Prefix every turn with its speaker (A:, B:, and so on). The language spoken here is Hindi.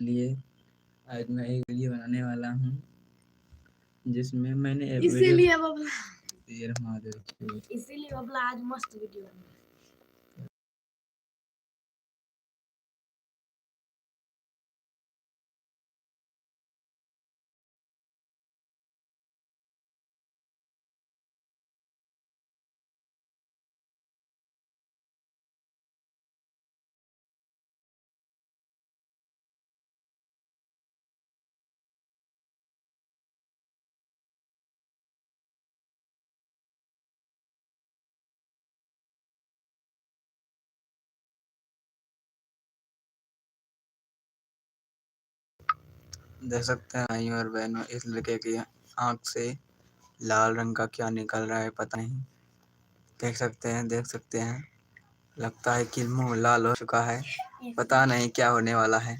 A: लिए आज मैं एक वीडियो बनाने वाला हूँ जिसमें मैंने
B: इसीलिए बबला
A: महादेव
B: इसीलिए बबला आज मस्त वीडियो बना।
A: देख सकते हैं भाइयों और बहनों, इस लड़के की आंख से लाल रंग का क्या निकल रहा है पता नहीं। देख सकते हैं लगता है कि मुंह लाल हो चुका है, पता नहीं क्या होने वाला है।